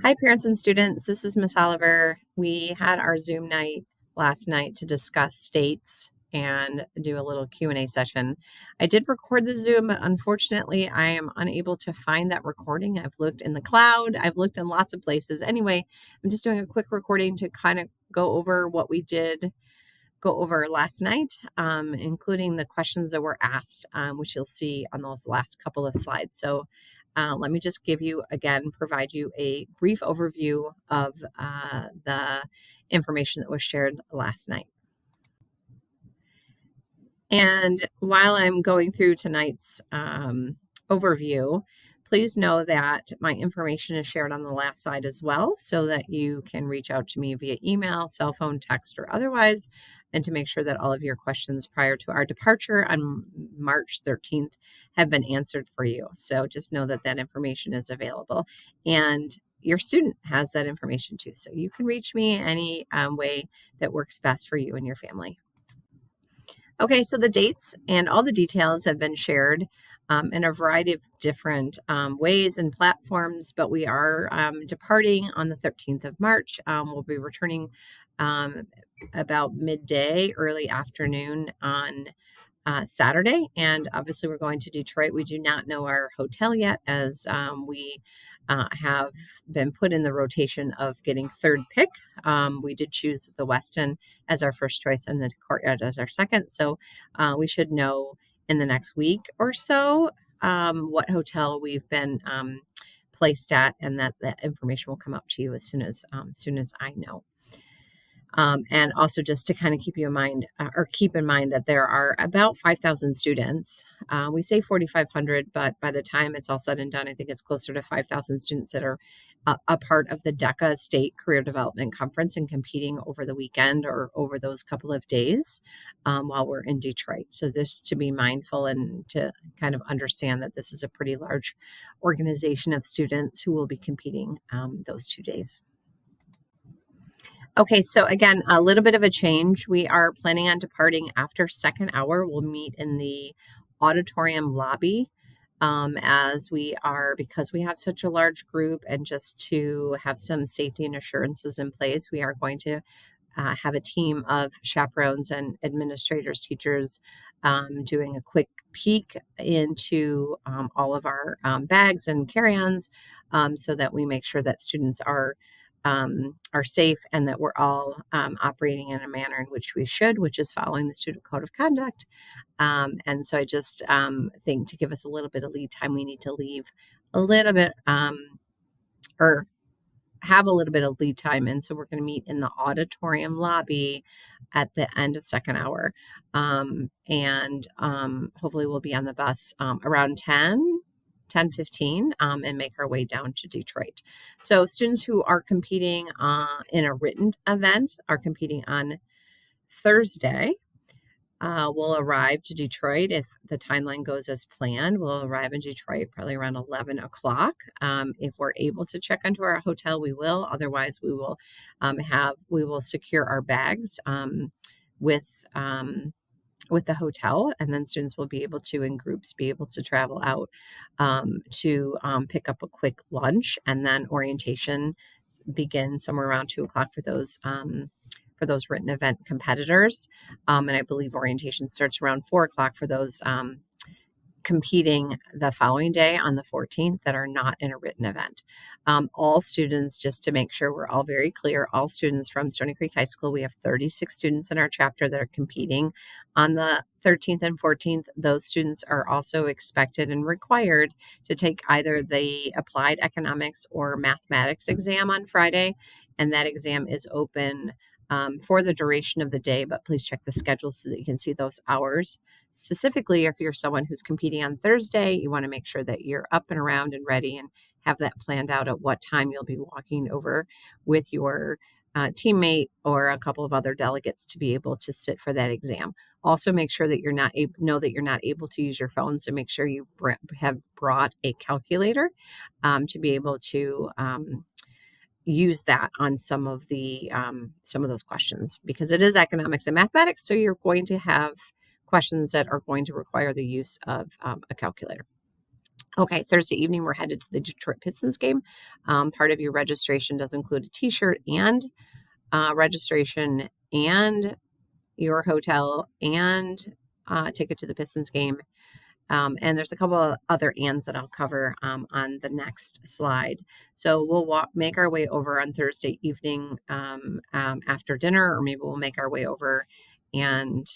Hi, parents and students. This is Miss Oliver. We had our Zoom night last night to discuss states and do a little Q&A session. I did record the Zoom, but unfortunately, I am unable to find that recording. I've looked in the cloud. I've looked in lots of places. Anyway, I'm just doing a quick recording to kind of go over what we did go over last night, including the questions that were asked, which you'll see on those last couple of slides. So let me just provide you a brief overview of the information that was shared last night. And while I'm going through tonight's overview, please know that my information is shared on the last slide as well, so that you can reach out to me via email, cell phone, text, or otherwise, and to make sure that all of your questions prior to our departure on March 13th have been answered for you. So just know that that information is available. And your student has that information too. So you can reach me any way that works best for you and your family. Okay, so the dates and all the details have been shared in a variety of different ways and platforms, but we are departing on the 13th of March. We'll be returning about midday, early afternoon on Saturday, and obviously we're going to Detroit. We do not know our hotel yet, as we have been put in the rotation of getting third pick. We did choose the Westin as our first choice and the Courtyard as our second, so we should know in the next week or so what hotel we've been placed at, and that information will come out to you as soon as I know. And also just to kind of keep in mind that there are about 5,000 students. We say 4,500, but by the time it's all said and done, I think it's closer to 5,000 students that are a part of the DECA State Career Development Conference and competing over the weekend or over those couple of days while we're in Detroit. So just to be mindful and to kind of understand that this is a pretty large organization of students who will be competing those 2 days. Okay, so again, a little bit of a change. We are planning on departing after second hour. We'll meet in the auditorium lobby because we have such a large group, and just to have some safety and assurances in place, we are going to have a team of chaperones and administrators, teachers, doing a quick peek into all of our bags and carry-ons so that we make sure that students are safe and that we're all operating in a manner in which we should, which is following the student code of conduct. And so I just think to give us a little bit of lead time, we need to leave a little bit or have a little bit of lead time. And so we're going to meet in the auditorium lobby at the end of second hour. And hopefully we'll be on the bus around 10:15 and make our way down to Detroit. So students who are competing in a written event are competing on Thursday. We'll arrive to Detroit if the timeline goes as planned. We'll arrive in Detroit probably around 11 o'clock. If we're able to check into our hotel, we will. Otherwise, we will secure our bags with the hotel, and then students will be able to, in groups, be able to travel out to pick up a quick lunch, and then orientation begins somewhere around 2 o'clock for those written event competitors. And I believe orientation starts around 4 o'clock for those competing the following day on the 14th that are not in a written event. All students, just to make sure we're all very clear, all students from Stony Creek High School, we have 36 students in our chapter that are competing on the 13th and 14th. Those students are also expected and required to take either the applied economics or mathematics exam on Friday, and that exam is open for the duration of the day, but please check the schedule so that you can see those hours. Specifically, if you're someone who's competing on Thursday, you want to make sure that you're up and around and ready and have that planned out at what time you'll be walking over with your teammate or a couple of other delegates to be able to sit for that exam. Also, make sure that you're not able to use your phone, so make sure you have brought a calculator to be able to use that on some of those questions, because it is economics and mathematics, so you're going to have questions that are going to require the use of a calculator. Okay, Thursday evening, we're headed to the Detroit Pistons game. Part of your registration does include a t-shirt and registration and your hotel and ticket to the Pistons game. And there's a couple of other ands that I'll cover on the next slide. So we'll make our way over on Thursday evening after dinner, or maybe we'll make our way over and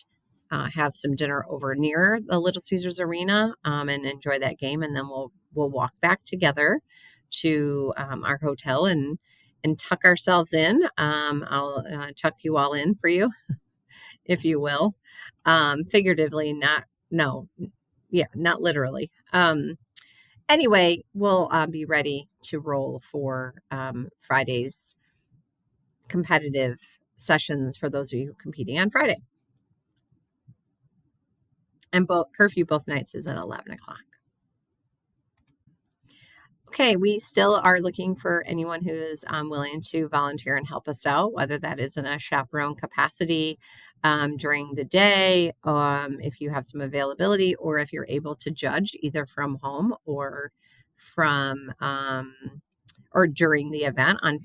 have some dinner over near the Little Caesars Arena and enjoy that game. And then we'll walk back together to our hotel and tuck ourselves in. I'll tuck you all in for you, if you will, figuratively, not no. Yeah, not literally. Anyway, we'll be ready to roll for Friday's competitive sessions for those of you competing on Friday. And curfew both nights is at 11 o'clock. Okay, we still are looking for anyone who is willing to volunteer and help us out, whether that is in a chaperone capacity during the day, if you have some availability, or if you're able to judge either from home or from or during the event on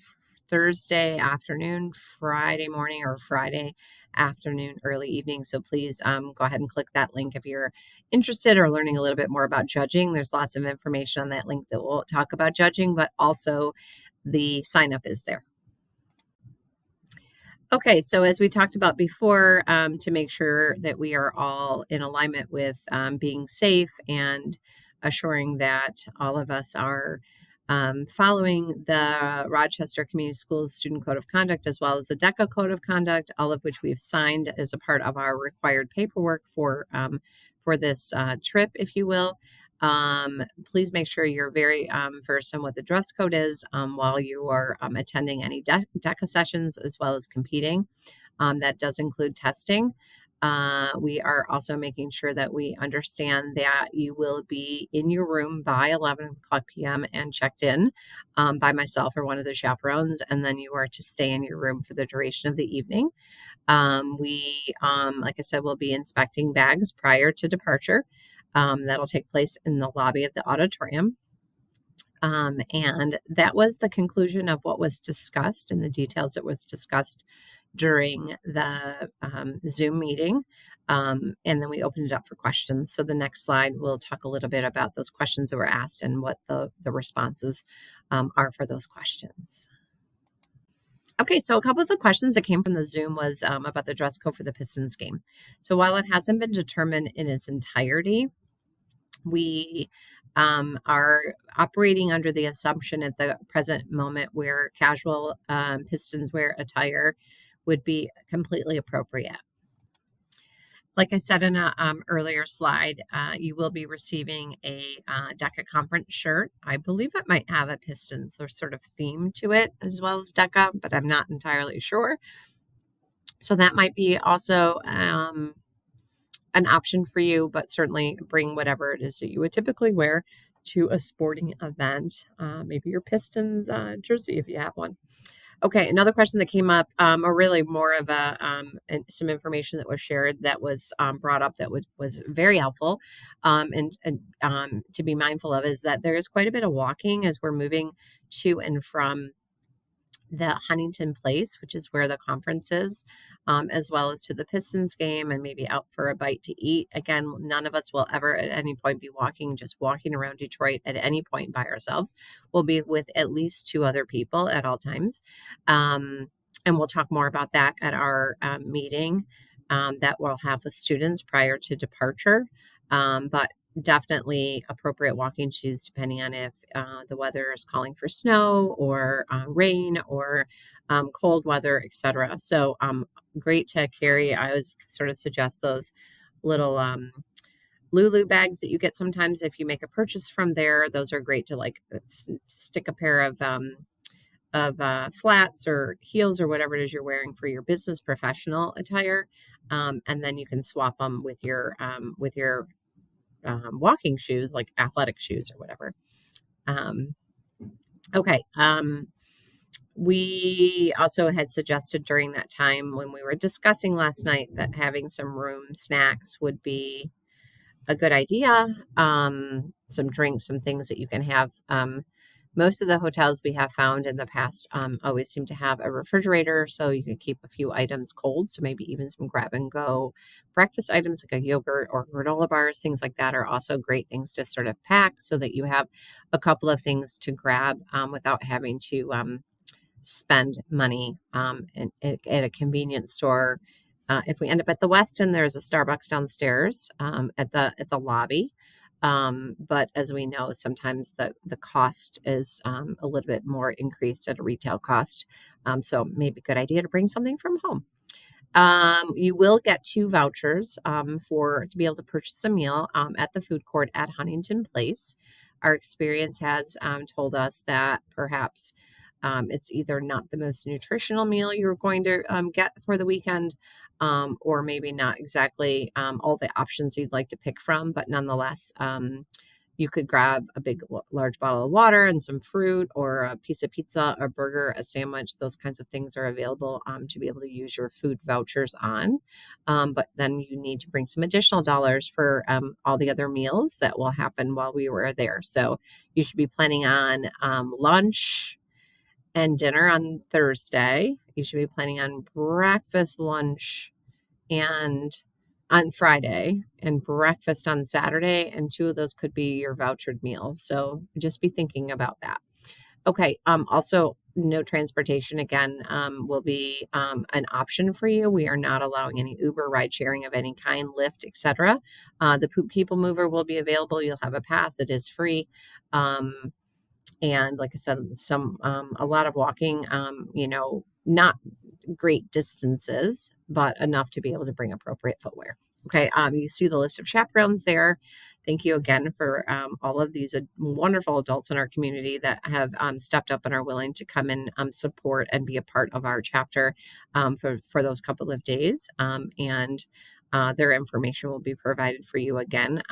Thursday afternoon, Friday morning, or Friday afternoon, early evening. So please go ahead and click that link if you're interested or learning a little bit more about judging. There's lots of information on that link that will talk about judging, but also the sign up is there. Okay, so as we talked about before, to make sure that we are all in alignment with being safe and assuring that all of us are following the Rochester Community Schools Student Code of Conduct, as well as the DECA Code of Conduct, all of which we've signed as a part of our required paperwork for this trip, if you will. Please make sure you're very versed on what the dress code is while you are attending any DECA sessions, as well as competing. That does include testing. We are also making sure that we understand that you will be in your room by 11 o'clock p.m. and checked in by myself or one of the chaperones, and then you are to stay in your room for the duration of the evening. Like I said, we'll be inspecting bags prior to departure. That'll take place in the lobby of the auditorium. And that was the conclusion of what was discussed and the details that was discussed during the Zoom meeting. And then we opened it up for questions. So the next slide, we'll talk a little bit about those questions that were asked and what the responses are for those questions. Okay, so a couple of the questions that came from the Zoom was about the dress code for the Pistons game. So while it hasn't been determined in its entirety, we are operating under the assumption at the present moment where casual Pistons wear attire would be completely appropriate. Like I said in an earlier slide, you will be receiving a DECA conference shirt. I believe it might have a Pistons or sort of theme to it as well as DECA, but I'm not entirely sure. So that might be also an option for you, but certainly bring whatever it is that you would typically wear to a sporting event, maybe your Pistons jersey if you have one. Okay, another question that came up, or really more of some information that was shared that was brought up that was very helpful, and to be mindful of is that there is quite a bit of walking as we're moving to and from the Huntington Place, which is where the conference is, as well as to the Pistons game and maybe out for a bite to eat. Again, none of us will ever at any point be just walking around Detroit at any point by ourselves. We'll be with at least 2 other people at all times. And we'll talk more about that at our meeting that we'll have with students prior to departure. But definitely appropriate walking shoes depending on if the weather is calling for snow or rain or cold weather, etc. So great to carry. I always sort of suggest those little Lulu bags that you get sometimes if you make a purchase from there. Those are great to like stick a pair of flats or heels or whatever it is you're wearing for your business professional attire, and then you can swap them with your walking shoes, like athletic shoes or whatever. Okay. We also had suggested during that time when we were discussing last night that having some room snacks would be a good idea. some drinks, some things that you can have. Most of the hotels we have found in the past always seem to have a refrigerator, so you can keep a few items cold. So maybe even some grab and go breakfast items like a yogurt or granola bars, things like that are also great things to sort of pack so that you have a couple of things to grab without having to spend money at a convenience store. If we end up at the Westin, there's a Starbucks downstairs at the lobby. But as we know, sometimes the cost is a little bit more increased at a retail cost. So maybe a good idea to bring something from home. You will get 2 vouchers to be able to purchase a meal at the food court at Huntington Place. Our experience has told us that perhaps it's either not the most nutritional meal you're going to get for the weekend, or maybe not exactly all the options you'd like to pick from, but nonetheless, you could grab a large bottle of water and some fruit, or a piece of pizza, a burger, a sandwich. Those kinds of things are available to be able to use your food vouchers on. But then you need to bring some additional dollars for all the other meals that will happen while we were there. So you should be planning on lunch and dinner on Thursday. You should be planning on breakfast, lunch, and on Friday, and breakfast on Saturday, and 2 of those could be your vouchered meals. So just be thinking about that. Okay. Also, no transportation again will be an option for you. We are not allowing any Uber ride sharing of any kind, Lyft, etc. The People Mover will be available. You'll have a pass. It is free. And like I said, a lot of walking, not great distances, but enough to be able to bring appropriate footwear. Okay, you see the list of chaperones there. Thank you again for all of these wonderful adults in our community that have stepped up and are willing to come and support and be a part of our chapter for those couple of days. And their information will be provided for you again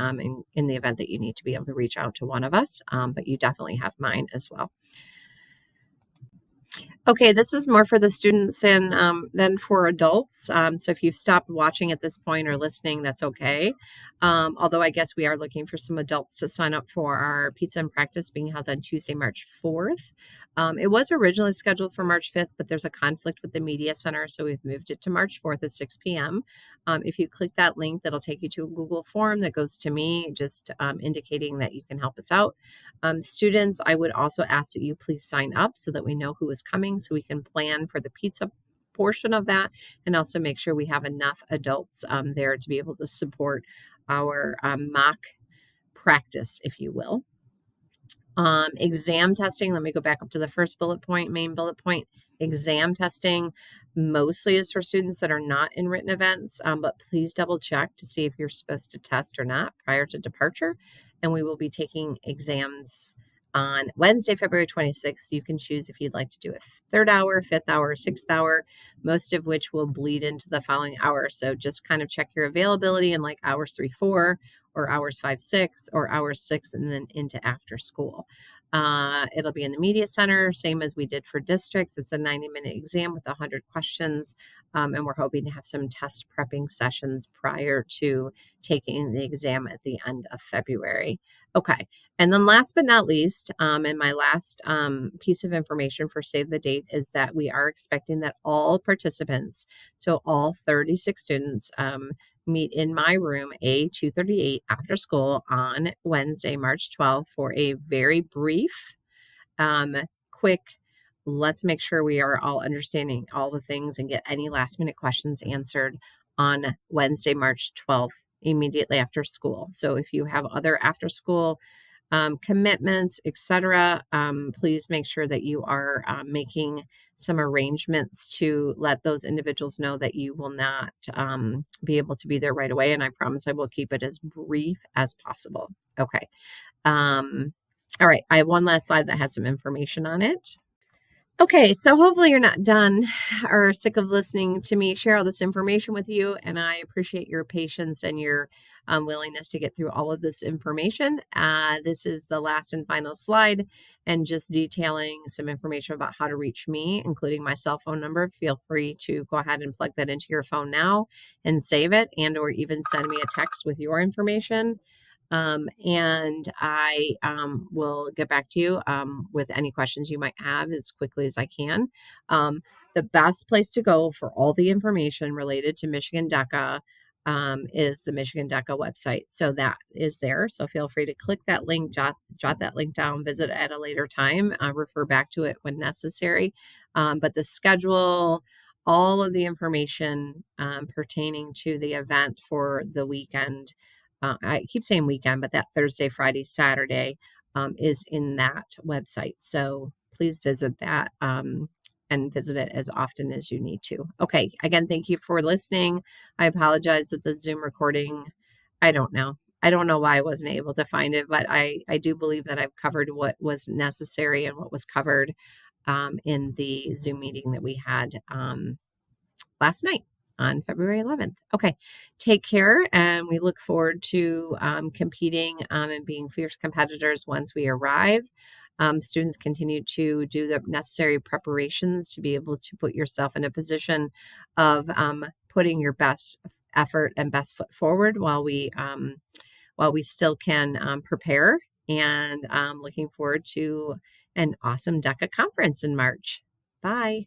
in the event that you need to be able to reach out to one of us, but you definitely have mine as well. Okay, this is more for the students and than for adults. So if you've stopped watching at this point or listening, that's okay. Although I guess we are looking for some adults to sign up for our pizza and practice being held on Tuesday, March 4th. It was originally scheduled for March 5th, but there's a conflict with the media center, so we've moved it to March 4th at 6 p.m. If you click that link, that'll take you to a Google form that goes to me, just indicating that you can help us out. Students, I would also ask that you please sign up so that we know who is coming, so we can plan for the pizza portion of that, and also make sure we have enough adults there to be able to support our mock practice, if you will. Exam testing, let me go back up to the first main bullet point. Exam testing mostly is for students that are not in written events, but please double check to see if you're supposed to test or not prior to departure. And we will be taking exams on Wednesday, February 26th. You can choose if you'd like to do a 3rd hour, 5th hour, 6th hour, most of which will bleed into the following hour. So just kind of check your availability in like hours 3, 4, or hours 5, 6, or hours 6, and then into after school. It'll be in the media center, same as we did for districts. It's a 90-minute exam with 100 questions, and we're hoping to have some test prepping sessions prior to taking the exam at the end of February. Okay, and then last but not least, and my last piece of information for Save the Date is that we are expecting that all participants, so all 36 students, meet in my room A238 after school on Wednesday, March 12th for a very brief, quick, let's make sure we are all understanding all the things and get any last minute questions answered on Wednesday, March 12th, immediately after school. So if you have other after school commitments, etc., please make sure that you are making some arrangements to let those individuals know that you will not be able to be there right away. And I promise I will keep it as brief as possible. Okay. All right. I have one last slide that has some information on it. Okay, so hopefully you're not done or sick of listening to me share all this information with you, and I appreciate your patience and your willingness to get through all of this information. This is the last and final slide, and just detailing some information about how to reach me, including my cell phone number. Feel free to go ahead and plug that into your phone now and save it, and or even send me a text with your information. And I will get back to you with any questions you might have as quickly as I can. The best place to go for all the information related to Michigan DECA is the Michigan DECA website. So that is there. So feel free to click that link, jot that link down, visit at a later time, refer back to it when necessary. But the schedule, all of the information pertaining to the event for the weekend, I keep saying weekend, but that Thursday, Friday, Saturday is in that website. So please visit that and visit it as often as you need to. Okay. Again, thank you for listening. I apologize that the Zoom recording, I don't know. I don't know why I wasn't able to find it, but I do believe that I've covered what was necessary and what was covered in the Zoom meeting that we had last night on February 11th. Okay, take care, and we look forward to competing and being fierce competitors once we arrive. Students continue to do the necessary preparations to be able to put yourself in a position of putting your best effort and best foot forward while we still can prepare. And looking forward to an awesome DECA conference in March. Bye.